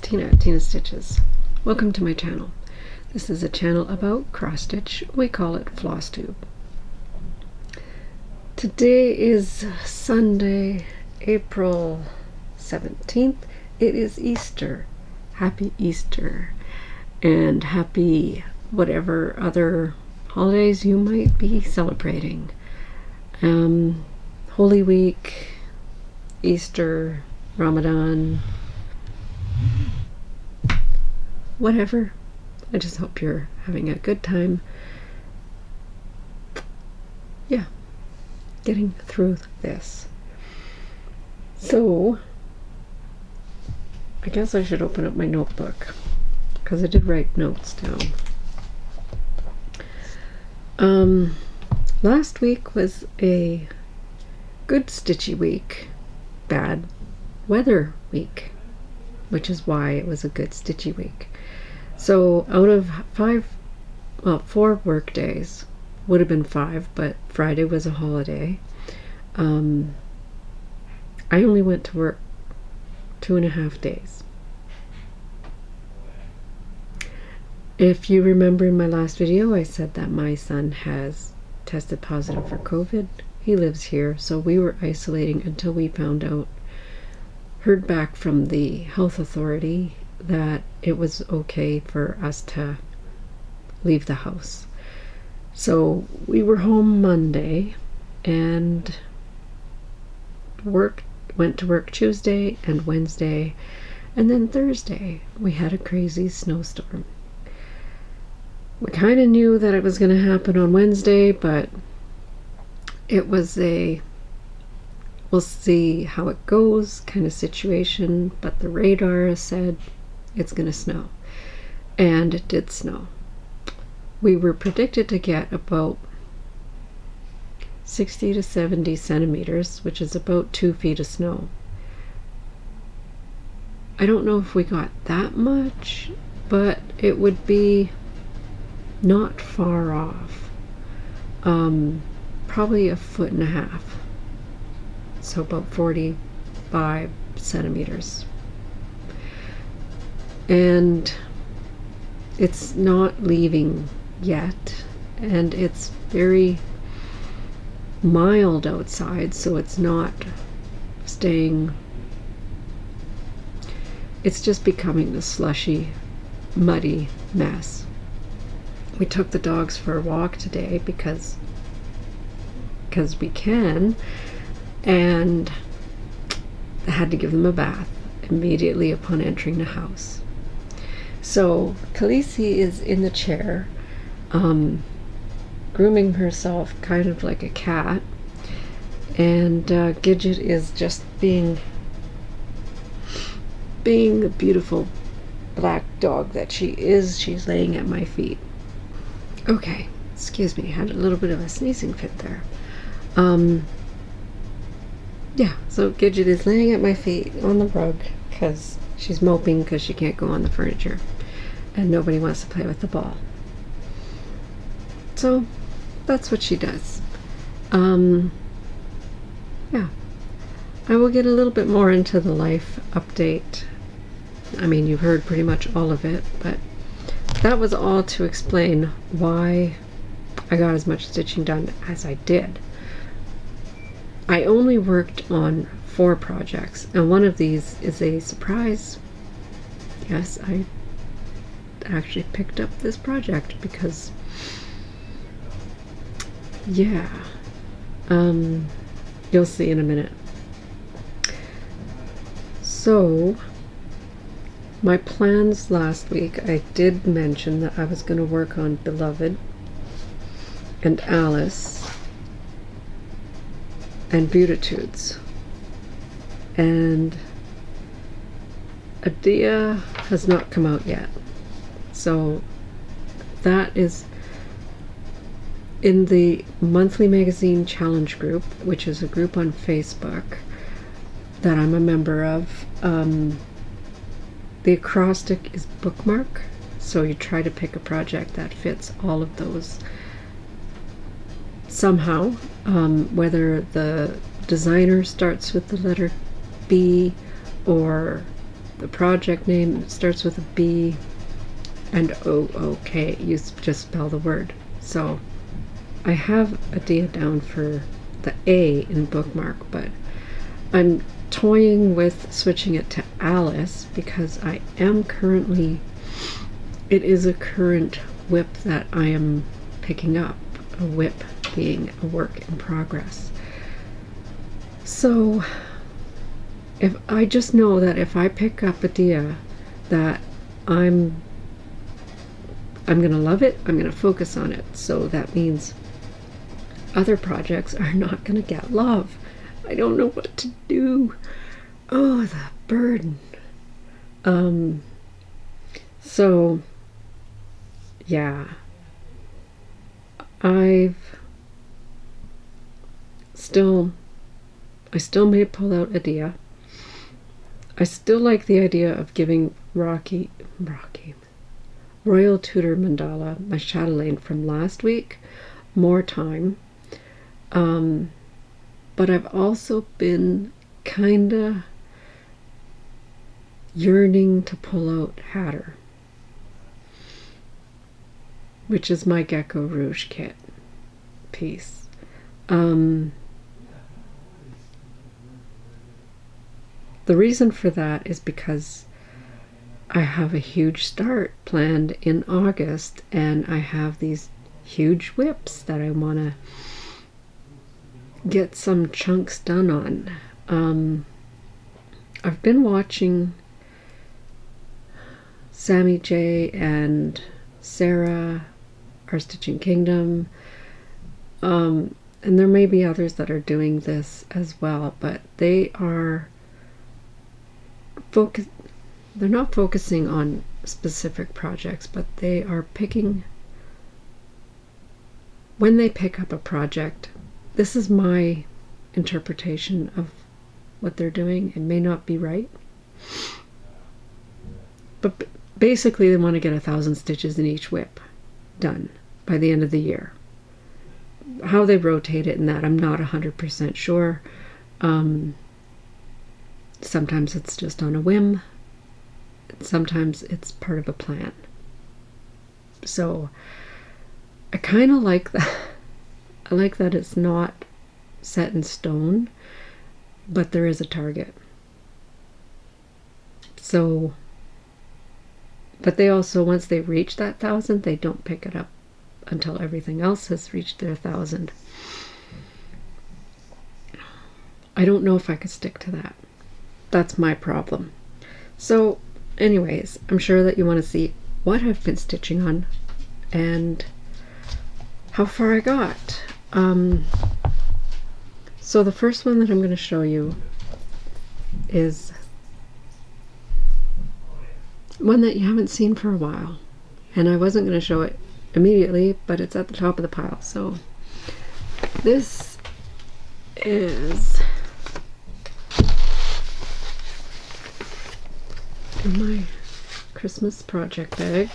Tina at Tina Stitches. Welcome to my channel. This is a channel about cross stitch. We call it Flosstube. Today is Sunday, April 17th. It is Easter. Happy Easter. And happy whatever other holidays you might be celebrating. Holy Week, Easter, Ramadan, whatever. I just hope you're having a good time. Yeah, getting through this. So, I guess I should open up my notebook because I did write notes down. Last week was a good stitchy week, bad weather week, which is why it was a good stitchy week. So out of 4 work days, would have been 5, but Friday was a holiday. I only went to work 2.5 days. If you remember in my last video, I said that my son has tested positive for COVID. He lives here, so we were isolating until we heard back from the health authority that it was okay for us to leave the house. So we were home Monday and went to work Tuesday and Wednesday, and then Thursday we had a crazy snowstorm. We kind of knew that it was going to happen on Wednesday, but it was a we'll see how it goes kind of situation, but the radar said it's going to snow, and it did snow. We were predicted to get about 60 to 70 centimeters, which is about 2 feet of snow. I don't know if we got that much, but it would be not far off. Probably 1.5 feet. So about 45 centimeters. And it's not leaving yet, and it's very mild outside, so it's not staying. It's just becoming the slushy, muddy mess. We took the dogs for a walk today because we can, and I had to give them a bath immediately upon entering the house. So Khaleesi is in the chair, grooming herself kind of like a cat, and Gidget is just being the beautiful black dog that she is. She's laying at my feet. Okay, excuse me, I had a little bit of a sneezing fit there. Yeah, so Gidget is laying at my feet on the rug because she's moping because she can't go on the furniture and nobody wants to play with the ball. So that's what she does. Yeah, I will get a little bit more into the life update. I mean, you've heard pretty much all of it, but that was all to explain why I got as much stitching done as I did. I only worked on 4 projects, and one of these is a surprise. Yes, I actually picked up this project because, yeah, you'll see in a minute. So, my plans last week, I did mention that I was going to work on Beloved and Alice and Beautitudes, and Adia has not come out yet, so that is in the monthly magazine challenge group, which is a group on Facebook that I'm a member of. The acrostic is bookmark, so you try to pick a project that fits all of those somehow, whether the designer starts with the letter B or The project name starts with a B and O-O-K. You just spell the word. So I have a D down for the A in bookmark, but I'm toying with switching it to Alice because I am currently, it is a current whip that I am picking up, a whip being a work in progress. So if I just know that if I pick up a Dia that I'm gonna love it, I'm gonna focus on it. So that means other projects are not gonna get love. I don't know what to do. Oh, the burden. So yeah, I still may pull out a Dia. I still like the idea of giving Royal Tudor Mandala, my chatelaine from last week, more time. But I've also been kinda yearning to pull out Hatter, which is my Gecko Rouge kit piece. The reason for that is because I have a huge start planned in August, and I have these huge whips that I want to get some chunks done on. I've been watching Sammy J and Sarah, Our Stitching Kingdom, and there may be others that are doing this as well, but they are they're not focusing on specific projects, but they are picking, when they pick up a project, this is my interpretation of what they're doing. It may not be right, but basically they want to get 1,000 stitches in each whip done by the end of the year. How they rotate it and that, I'm not 100% sure. Sometimes it's just on a whim. Sometimes it's part of a plan. So I kind of like that. I like that it's not set in stone, but there is a target. So, but they also, once they reach that 1,000, they don't pick it up until everything else has reached their 1,000. I don't know if I could stick to that. That's my problem. So anyways, I'm sure that you want to see what I've been stitching on and how far I got. So the first one that I'm going to show you is one that you haven't seen for a while, and I wasn't going to show it immediately, but it's at the top of the pile. So this is in my Christmas project bag.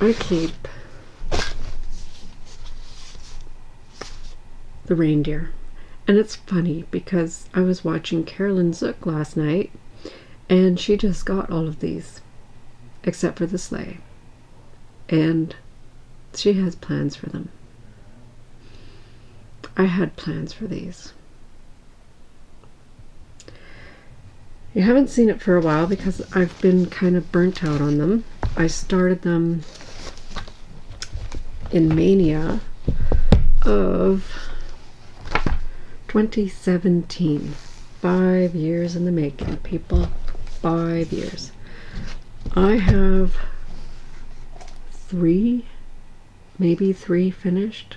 I keep the reindeer, and it's funny because I was watching Carolyn Zook last night, and she just got all of these except for the sleigh, and she has plans for them. I had plans for these. You haven't seen it for a while because I've been kind of burnt out on them. I started them in Mania of 2017. 5 years in the making, people. 5 years. I have 3, maybe 3 finished.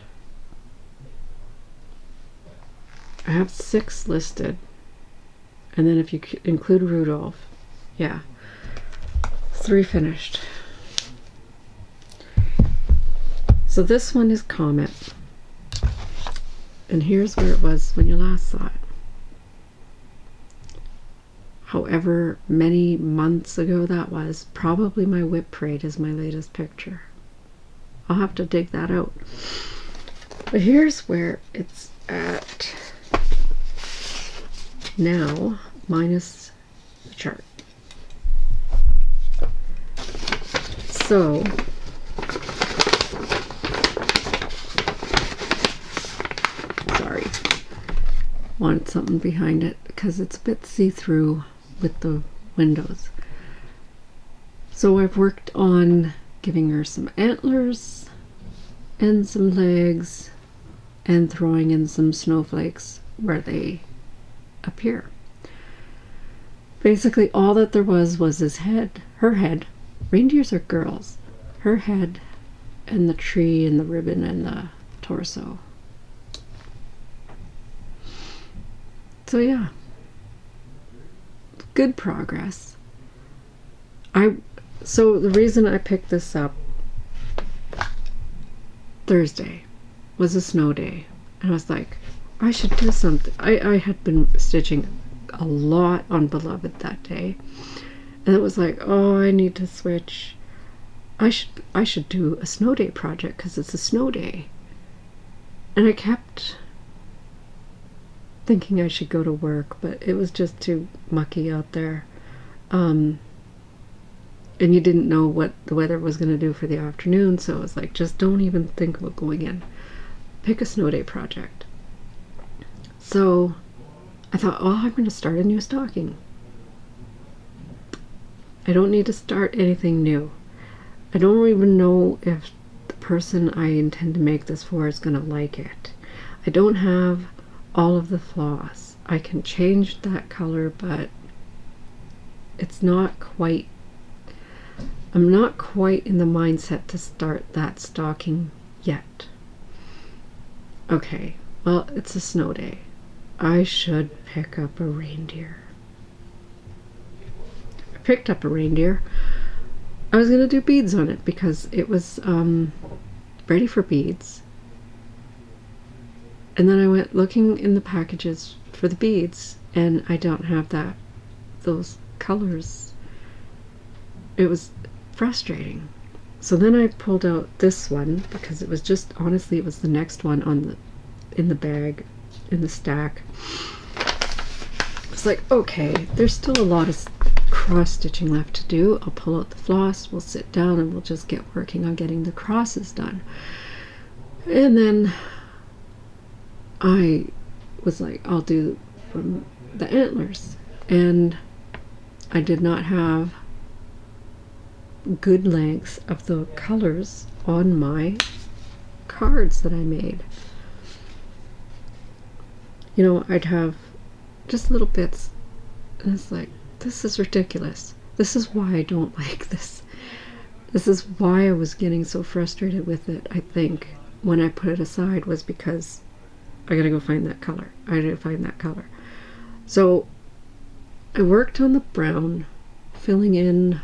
I have 6 listed. And then if you include Rudolph, yeah, 3 finished. So this one is Comet. And here's where it was when you last saw it. However many months ago that was. Probably my whip parade is my latest picture. I'll have to dig that out. But here's where it's at now. minus the chart. So sorry, wanted something behind it because it's a bit see-through with the windows. So I've worked on giving her some antlers and some legs and throwing in some snowflakes where they appear. Basically all that there was his head, her head. Reindeers are girls. Her head and the tree and the ribbon and the torso. So yeah, good progress. So the reason I picked this up Thursday was a snow day, and I was like, I should do something. I had been stitching a lot on Beloved that day, and it was like, oh, I need to switch. I should do a snow day project because it's a snow day. And I kept thinking I should go to work, but it was just too mucky out there. And you didn't know what the weather was going to do for the afternoon, so it was like, just don't even think about going in. Pick a snow day project. So I thought, oh, I'm going to start a new stocking. I don't need to start anything new. I don't even know if the person I intend to make this for is going to like it. I don't have all of the floss. I can change that color, but it's not quite, I'm not quite in the mindset to start that stocking yet. Okay, well, it's a snow day. I should pick up a reindeer. I picked up a reindeer. I was going to do beads on it because it was ready for beads. And then I went looking in the packages for the beads, and I don't have those colors. It was frustrating. So then I pulled out this one because it was just, honestly, it was the next one in the bag, in the stack. It's like, okay, there's still a lot of cross stitching left to do. I'll pull out the floss, we'll sit down, and we'll just get working on getting the crosses done. And then I was like, I'll do the antlers. And I did not have good lengths of the colors on my cards that I made. You know, I'd have just little bits, and it's like, this is ridiculous. This is why I don't like this. This is why I was getting so frustrated with it, I think, when I put it aside, was because I gotta go find that color. I gotta find that color. So I worked on the brown, filling in,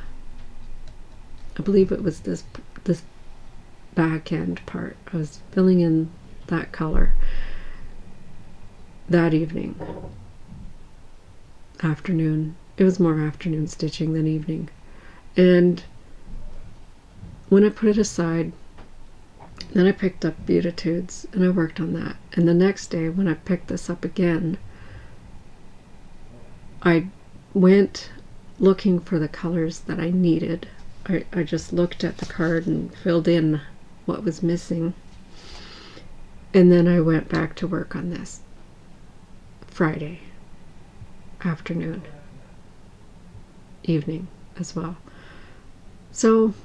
I believe it was this back end part. I was filling in that color that evening. Afternoon. It was more afternoon stitching than evening. And when I put it aside, then I picked up Beautitudes and I worked on that. And the next day when I picked this up again, I went looking for the colors that I needed. I just looked at the card and filled in what was missing. And then I went back to work on this Friday afternoon, evening as well. So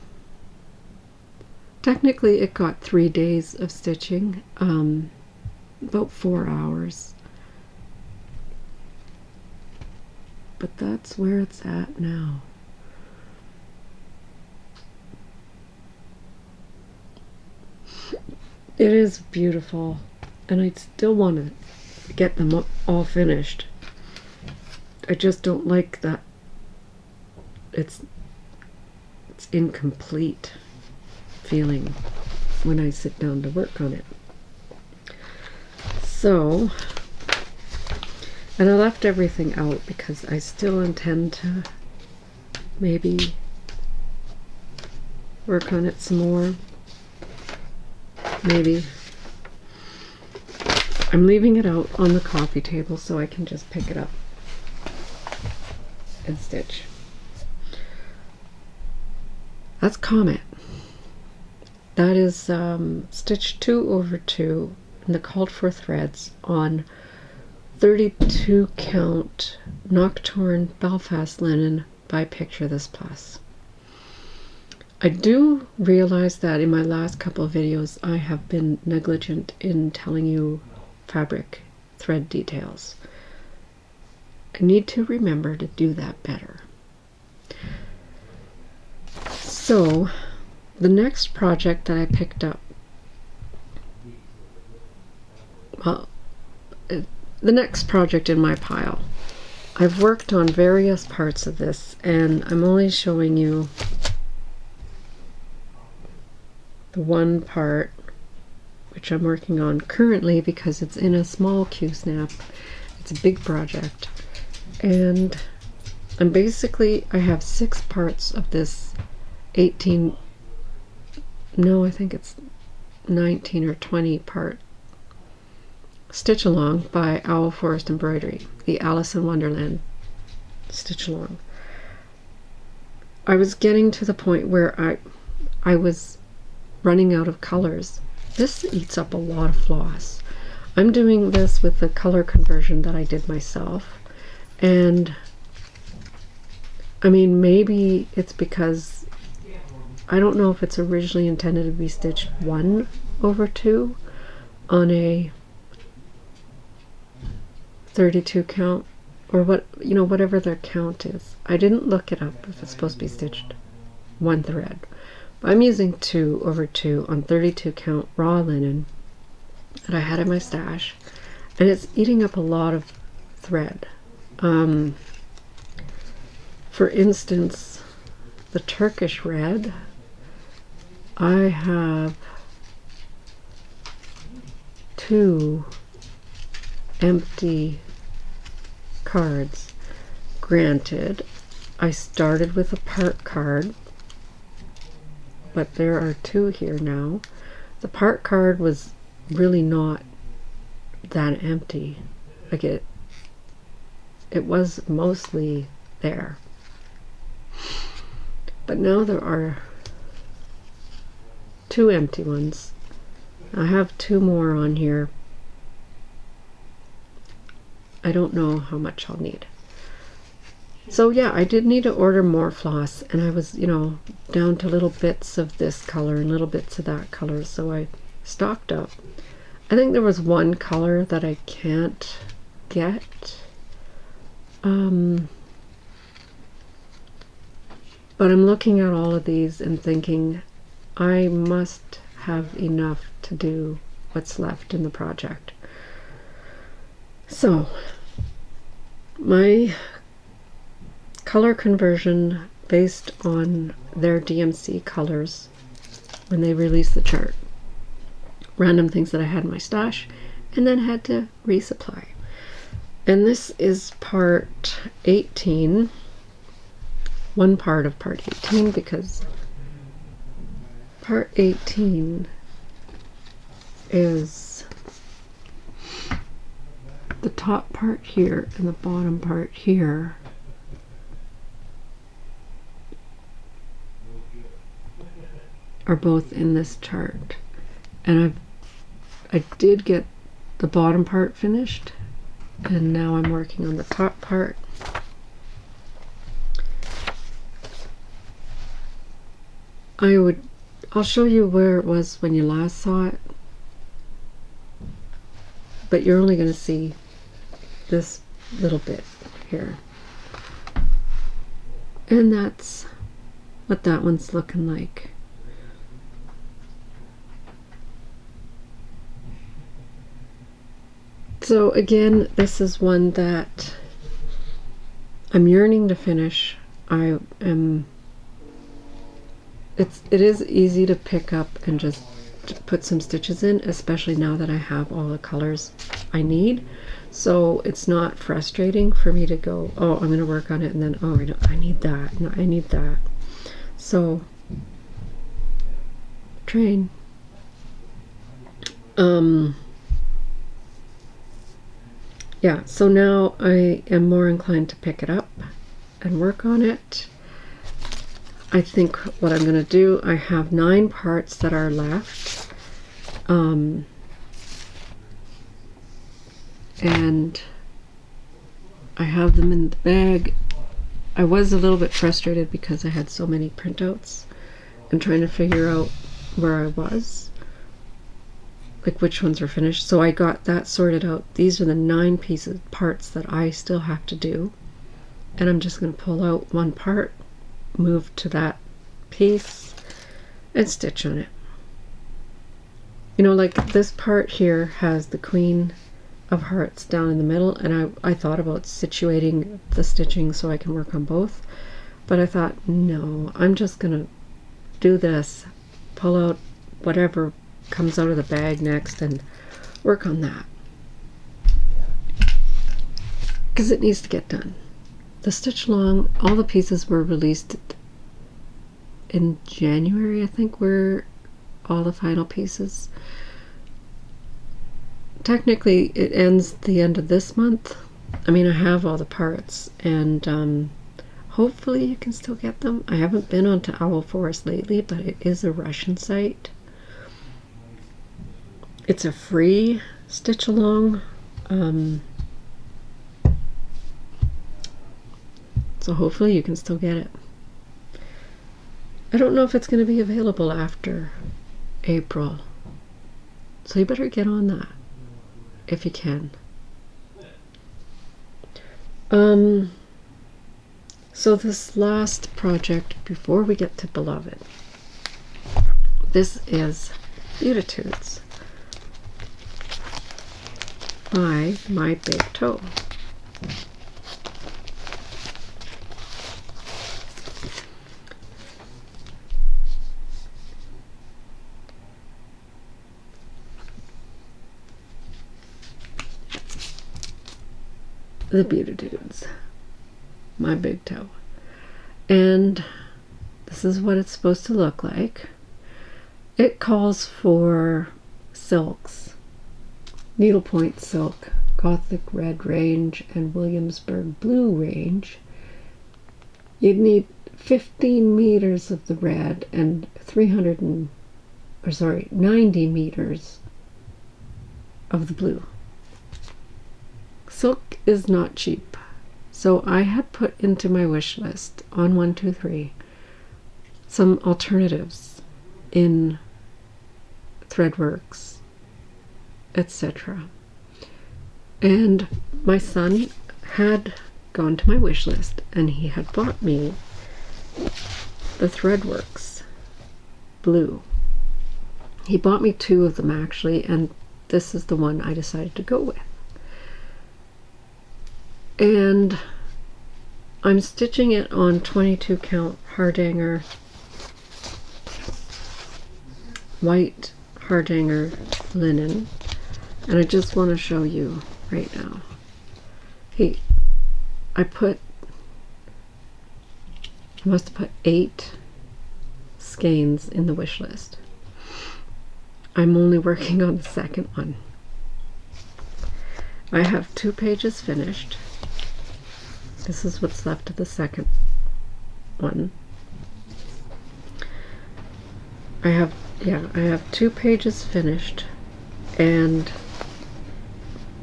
technically it got 3 days of stitching, about 4 hours. But that's where it's at now. It is beautiful, and I still want to get them all finished. I just don't like that it's incomplete feeling when I sit down to work on it. So, and I left everything out because I still intend to maybe work on it some more. Maybe. I'm leaving it out on the coffee table so I can just pick it up and stitch. That's Comet. That is stitch 2/2 in the called for threads on 32 count Nocturne Belfast linen by Picture This Plus. I do realize that in my last couple of videos I have been negligent in telling you fabric thread details. I need to remember to do that better. So the next project that I picked up, well, the next project in my pile, I've worked on various parts of this, and I'm only showing you the one part which I'm working on currently because it's in a small Q-snap. It's a big project, and I have 6 parts of this 18, no, I think it's 19 or 20 part stitch along by Owl Forest Embroidery, the Alice in Wonderland stitch along. I was getting to the point where I was running out of colors. This eats up a lot of floss. I'm doing this with the color conversion that I did myself, and I mean, maybe it's because I don't know if it's originally intended to be stitched 1/2 on a 32 count, or what, you know, whatever their count is. I didn't look it up if it's supposed to be stitched 1 thread. But I'm using 2/2 on 32 count raw linen that I had in my stash, and it's eating up a lot of thread. For instance, the Turkish red, I have 2 empty cards. Granted, I started with a part card, but there are 2 here now. The part card was really not that empty. Like it was mostly there. But now there are 2 empty ones. I have 2 more on here. I don't know how much I'll need. So yeah, I did need to order more floss, and I was, you know, down to little bits of this color and little bits of that color, so I stocked up. I think there was one color that I can't get. But I'm looking at all of these and thinking I must have enough to do what's left in the project. So my color conversion based on their DMC colors when they released the chart, random things that I had in my stash and then had to resupply. And this is part 18, one part of part 18, because part 18 is the top part here and the bottom part here. Are both in this chart, and I did get the bottom part finished, and now I'm working on the top part. I'll show you where it was when you last saw it, but you're only going to see this little bit here, and that's what that one's looking like. So again, this is one that I'm yearning to finish. It is easy to pick up and just put some stitches in, especially now that I have all the colors I need. So it's not frustrating for me to go, oh, I'm going to work on it, and then, oh, I need that, no, I need that. So, train. Yeah, so now I am more inclined to pick it up and work on it. I think what I'm going to do, I have 9 parts that are left. And I have them in the bag. I was a little bit frustrated because I had so many printouts and trying to figure out where I was, like which ones were finished. So I got that sorted out. These are the 9 parts that I still have to do. And I'm just going to pull out one part, move to that piece, and stitch on it. You know, like this part here has the Queen of Hearts down in the middle, and I thought about situating the stitching so I can work on both, but I thought, no, I'm just gonna do this, pull out whatever comes out of the bag next and work on that, because it needs to get done. The stitch along, all the pieces were released in January, I think, were all the final pieces. Technically, it ends the end of this month. I mean, I have all the parts, and hopefully you can still get them. I haven't been onto Owl Forest lately, but it is a Russian site. It's a free stitch along. So hopefully you can still get it. I don't know if it's going to be available after April, so you better get on that if you can. So this last project before we get to Beloved, this is Beautitudes by My Big Toe. The Beautitudes, My Big Toe. And this is what it's supposed to look like. It calls for silks, needlepoint silk, Gothic Red range, and Williamsburg Blue range. You'd need 15 meters of the red and 90 meters of the blue. Silk is not cheap, so I had put into my wish list on 123 some alternatives in Threadworks, etc. And my son had gone to my wish list and he had bought me the Threadworks blue. He bought me 2 of them actually, and this is the one I decided to go with. And I'm stitching it on 22 count Hardanger, white Hardanger linen, and I just want to show you right now. I must have put 8 skeins in the wish list. I'm only working on the second one. I have 2 pages finished. This is what's left of the second one. I have 2 pages finished and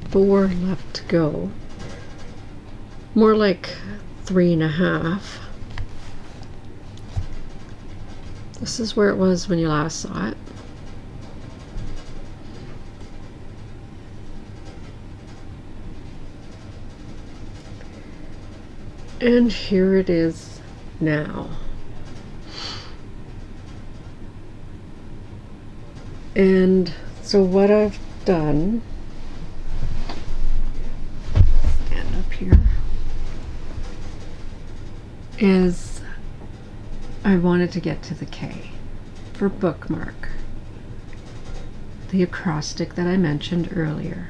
4 left to go. More like 3.5. This is where it was when you last saw it. And here it is now. And so what I've done, stand up here, is I wanted to get to the K for bookmark, the acrostic that I mentioned earlier.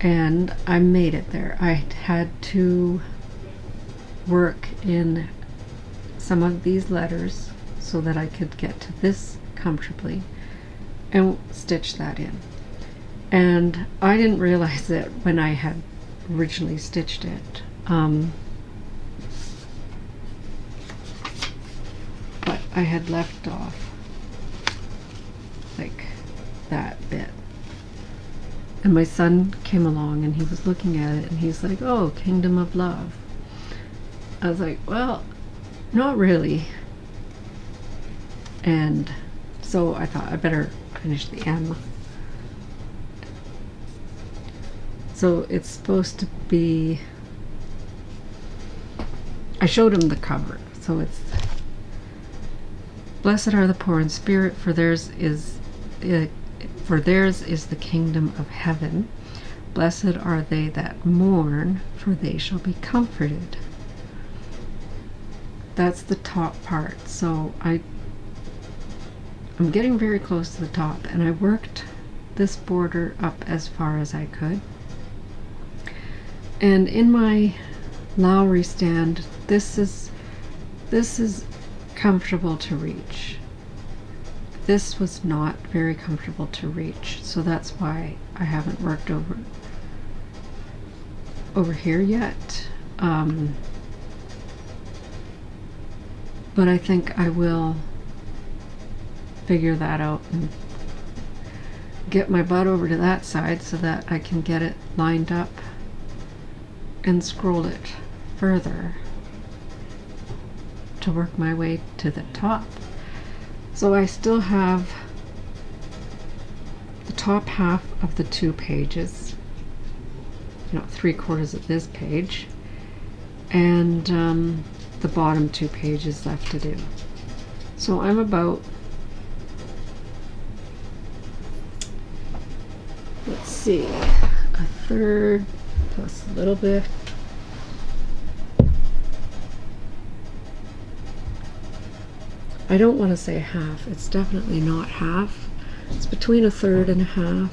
And I made it there. I had to work in some of these letters so that I could get to this comfortably and stitch that in. And I didn't realize that when I had originally stitched it. I had left off, like that bit. And my son came along and he was looking at it and he's like, oh, Kingdom of Love. I was like, well, not really. And so I thought I better finish the M. So it's supposed to be, I showed him the cover. So it's, blessed are the poor in spirit, for theirs is the kingdom of heaven. Blessed are they that mourn, for they shall be comforted. That's the top part. So I'm getting very close to the top, and I worked this border up as far as I could. And in my Lowry stand, this is comfortable to reach. This was not very comfortable to reach, so that's why I haven't worked over here yet. But I think I will figure that out and get my butt over to that side so that I can get it lined up and scroll it further to work my way to the top. So I still have the top half of the 2 pages, 3/4 of this page, and the bottom 2 pages left to do. So I'm about, let's see, a third plus a little bit. I don't want to say half. It's definitely not half. It's between a third and a half.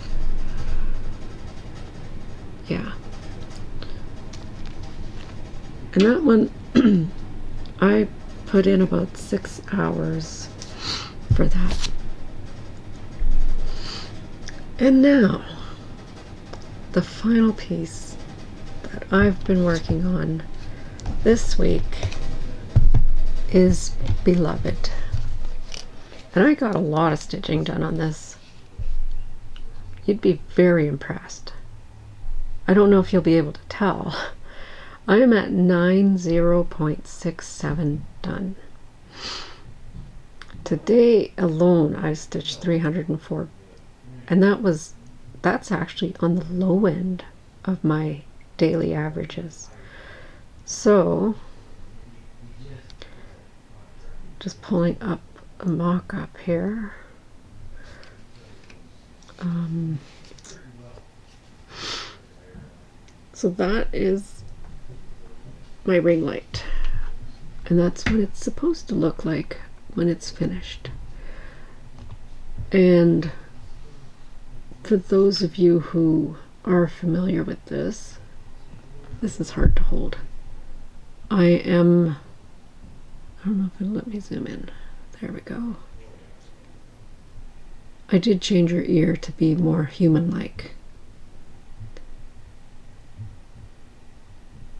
Yeah. And that one, I put in about 6 hours for that. And now, the final piece that I've been working on this week is Beloved. And I got a lot of stitching done on this. You'd be very impressed. I don't know if you'll be able to tell. I am at 90.67 done. Today alone I stitched 304, and that's actually on the low end of my daily averages. So just pulling up a mock-up here. So that is my ring light, and that's what it's supposed to look like when it's finished. And for those of you who are familiar with this is hard to hold. I don't know if it'll let me zoom in. There we go. I did change her ear to be more human-like.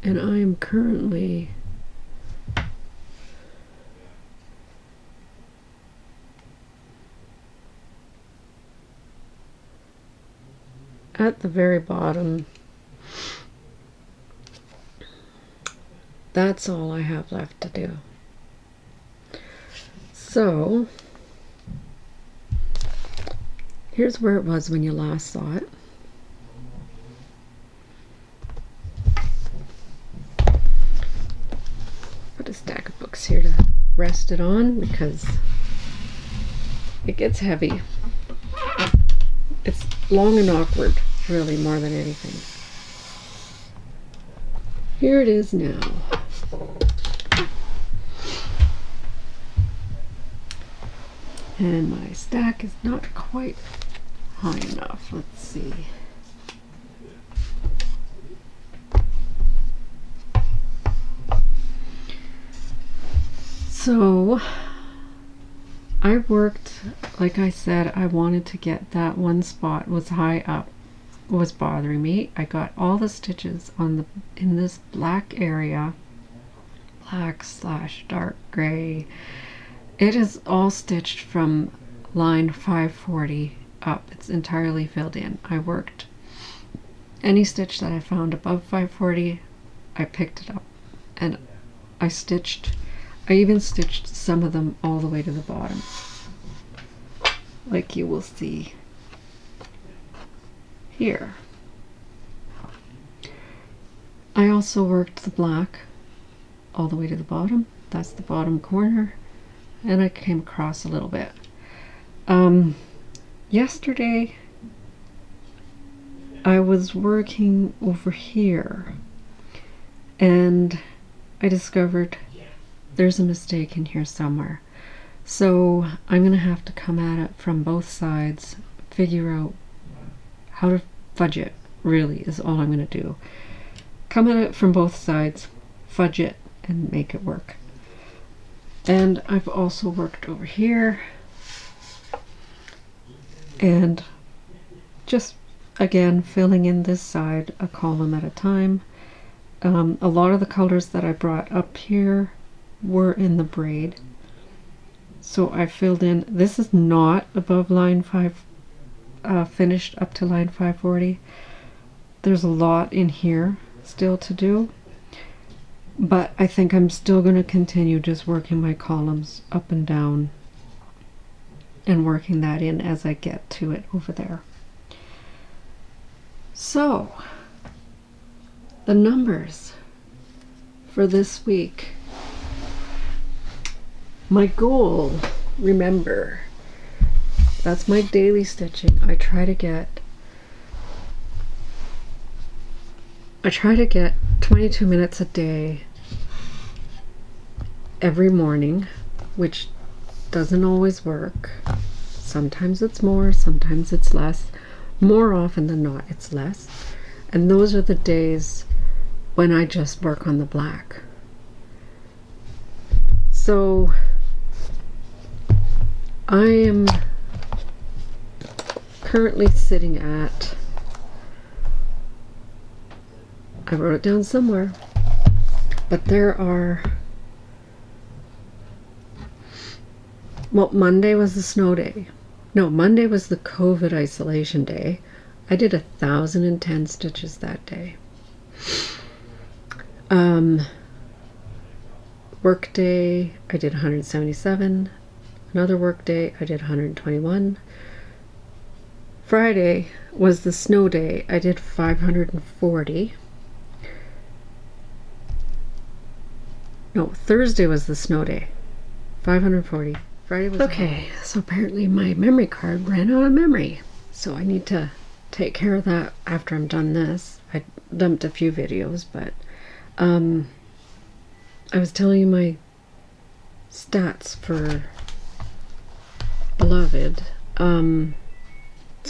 And I am currently at the very bottom. That's all I have left to do. So here's where it was when you last saw it. Put a stack of books here to rest it on because it gets heavy. It's long and awkward, really, more than anything. Here it is now. And my stack is not quite high enough. Let's see. So I worked, like I said, I wanted to get that one spot was high up, was bothering me. I got all the stitches in this black area, black/dark gray, It is all stitched from line 540 up. It's entirely filled in. I worked any stitch that I found above 540, I picked it up, and I even stitched some of them all the way to the bottom, like you will see here. I also worked the black all the way to the bottom. That's the bottom corner, and I came across a little bit. Yesterday I was working over here and I discovered there's a mistake in here somewhere. So I'm gonna have to come at it from both sides, figure out how to fudge it, really, is all I'm gonna do. Come at it from both sides, fudge it, and make it work. And I've also worked over here and just again filling in this side a column at a time. A lot of the colors that I brought up here were in the braid, so I filled in. This is not above line 5, finished up to line 540. There's a lot in here still to do, but I think I'm still going to continue just working my columns up and down and working that in as I get to it over there. So the numbers for this week, my goal, remember, that's my daily stitching. I try to get 22 minutes a day every morning, which doesn't always work. Sometimes it's more, sometimes it's less. More often than not, it's less. And those are the days when I just work on the black. So I am currently sitting at, I wrote it down somewhere, but there are, well, Monday was the snow day. No, Monday was the COVID isolation day. I did 1,010 stitches that day. Work day, I did 177. Another work day, I did 121. Friday was the snow day. I did 540. No, Thursday was the snow day. 540. Friday was okay. So apparently my memory card ran out of memory. So I need to take care of that after I'm done this. I dumped a few videos, but I was telling you my stats for Beloved. So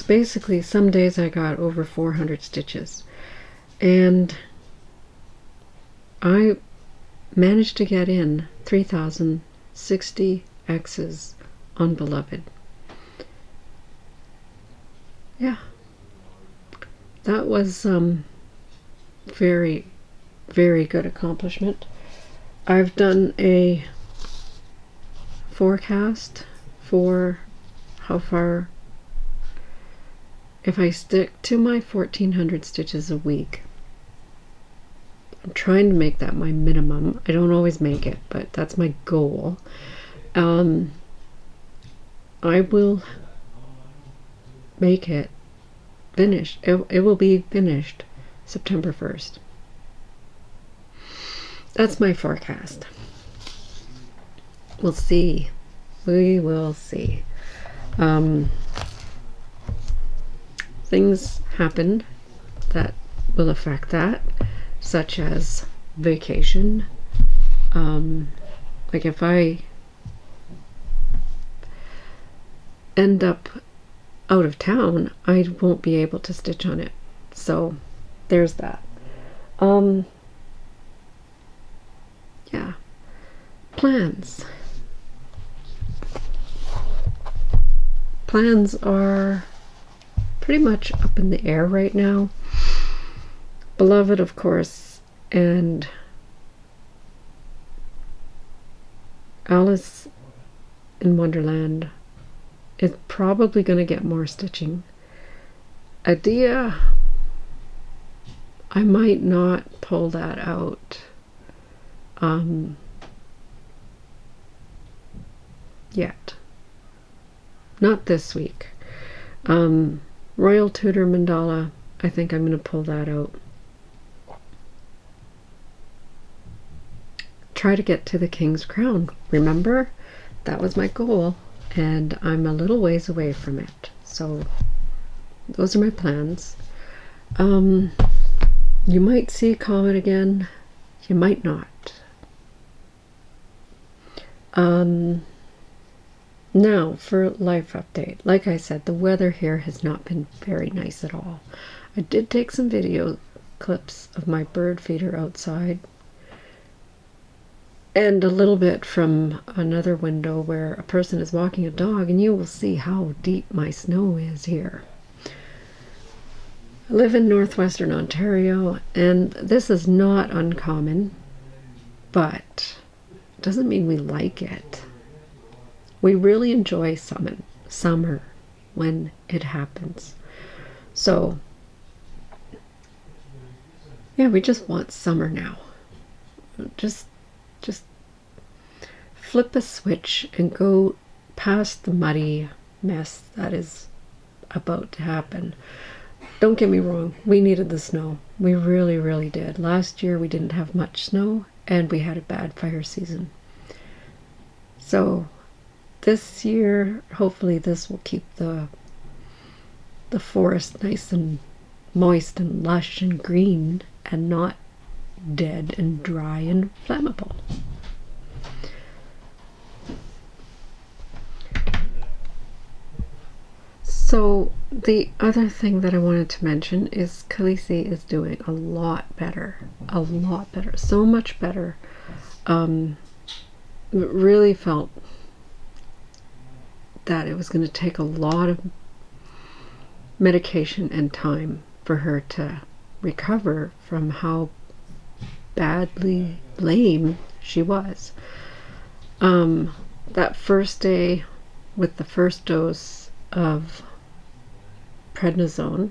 basically some days I got over 400 stitches, and I managed to get in 3,060 X's on Beloved. Yeah, that was very, very good accomplishment. I've done a forecast for how far, if I stick to my 1,400 stitches a week. I'm trying to make that my minimum. I don't always make it, but that's my goal. I will make it finished. It will be finished September 1st. That's my forecast. We'll see. We will see. Things happen that will affect that, such as vacation. Like if I end up out of town, I won't be able to stitch on it. So there's that. Yeah. Plans. Plans are pretty much up in the air right now. Beloved, of course, and Alice in Wonderland is probably going to get more stitching. Idea, I might not pull that out yet. Not this week. Royal Tudor Mandala, I think I'm going to pull that out. Try to get to the King's Crown. Remember? That was my goal, and I'm a little ways away from it. So those are my plans. You might see Comet again. You might not. Now for life update. Like I said, the weather here has not been very nice at all. I did take some video clips of my bird feeder outside, and a little bit from another window where a person is walking a dog, and you will see how deep my snow is here. I live in northwestern Ontario, and this is not uncommon, but it doesn't mean we like it. We really enjoy summer when it happens. So, yeah, we just want summer now. Just flip a switch and go past the muddy mess that is about to happen. Don't get me wrong, we needed the snow. We really, really did. Last year we didn't have much snow, and we had a bad fire season. So this year, hopefully this will keep the forest nice and moist and lush and green, and not dead and dry and flammable. So the other thing that I wanted to mention is Khaleesi is doing a lot better, so much better. Really felt that it was going to take a lot of medication and time for her to recover from how badly lame she was. That first day with the first dose of prednisone,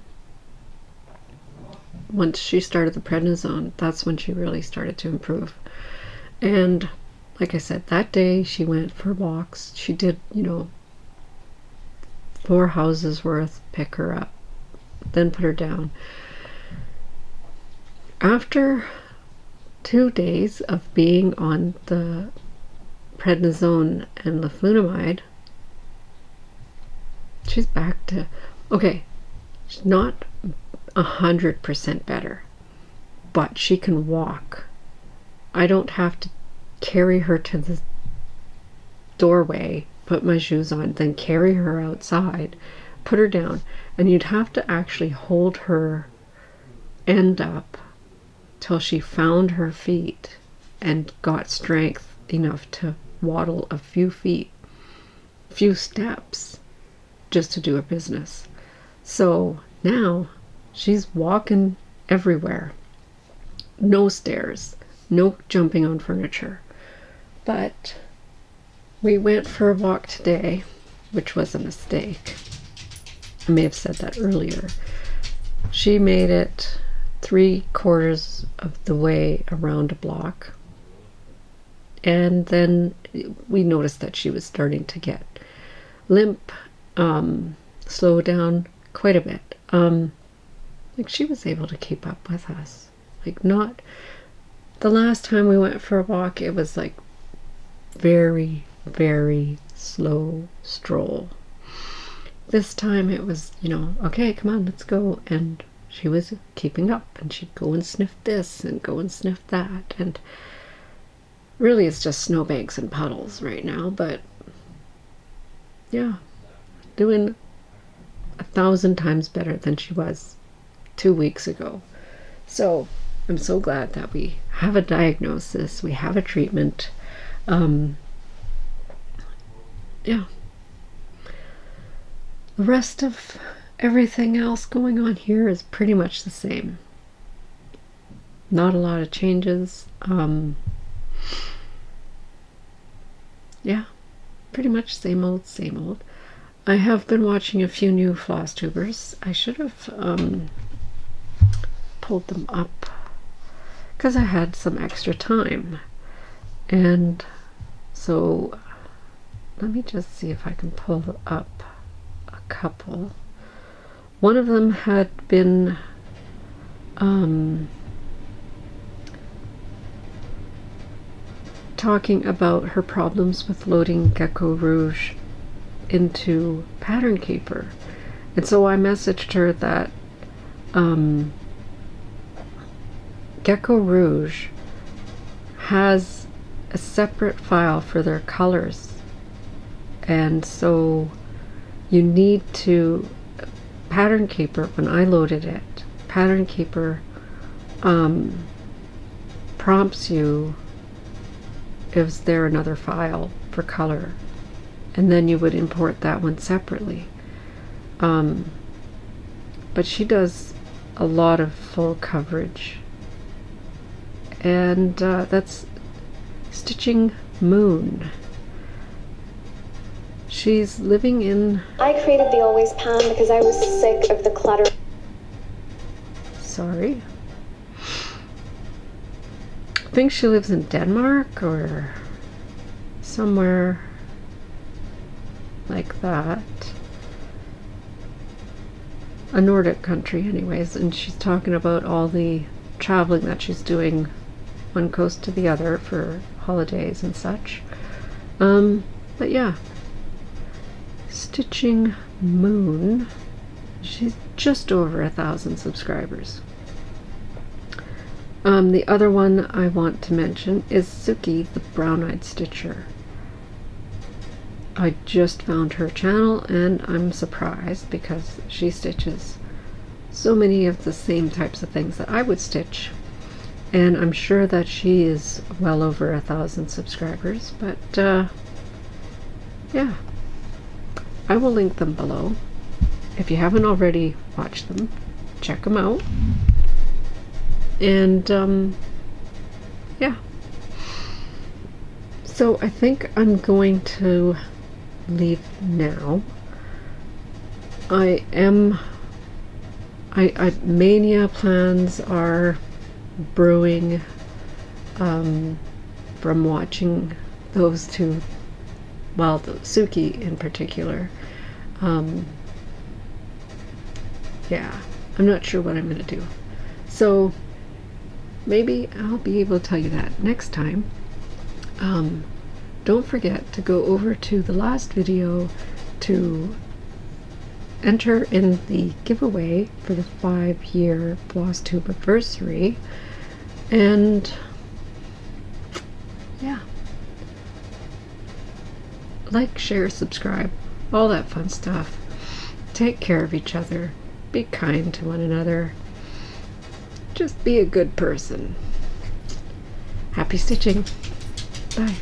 once she started the prednisone, that's when she really started to improve. And like I said, that day she went for walks. She did, 4 houses worth, pick her up, then put her down. After 2 days of being on the prednisone and leflunomide, she's back to, okay, she's not 100% better, but she can walk. I don't have to carry her to the doorway, put my shoes on, then carry her outside, put her down, and you'd have to actually hold her end up till she found her feet and got strength enough to waddle a few steps just to do her business. So now she's walking everywhere. No stairs, no jumping on furniture. But we went for a walk today, which was a mistake. I may have said that earlier. She made it 3/4 of the way around a block, and then we noticed that she was starting to get limp, slow down quite a bit. Like she was able to keep up with us. Like, not the last time we went for a walk, it was like very, very slow stroll. This time it was, okay, come on, let's go. And she was keeping up, and she'd go and sniff this and go and sniff that. And really it's just snowbanks and puddles right now, but yeah, doing 1,000 times better than she was 2 weeks ago. So I'm so glad that we have a diagnosis, we have a treatment. Yeah. The rest of everything else going on here is pretty much the same. Not a lot of changes. Yeah. pretty much same old, same old. I have been watching a few new Flosstubers. I should have pulled them up because I had some extra time. And so let me just see if I can pull up a couple. One of them had been talking about her problems with loading Gecko Rouge into Pattern Keeper, and so I messaged her that Gecko Rouge has a separate file for their colors, and so you need to Pattern Keeper, when I loaded it, Pattern Keeper prompts you, is there another file for color, and then you would import that one separately. But she does a lot of full coverage, and that's Stitching Moon. She's living in... I created the Always Pan because I was sick of the clutter. Sorry. I think she lives in Denmark or somewhere like that. A Nordic country anyways, and she's talking about all the traveling that she's doing one coast to the other for holidays and such. But yeah, Stitching Moon, she's just over 1,000 subscribers. The other one I want to mention is Suki, the Brown-Eyed Stitcher. I just found her channel and I'm surprised because she stitches so many of the same types of things that I would stitch, and I'm sure that she is well over 1,000 subscribers. But yeah, I will link them below. If you haven't already watched them, check them out. And yeah, so I think I'm going to leave now. Mania plans are brewing from watching those two, well, Suki in particular. Yeah, I'm not sure what I'm going to do. So maybe I'll be able to tell you that next time. Don't forget to go over to the last video to enter in the giveaway for the 5-year Flosstube anniversary. And yeah, like, share, subscribe, all that fun stuff. Take care of each other. Be kind to one another. Just be a good person. Happy stitching. Bye.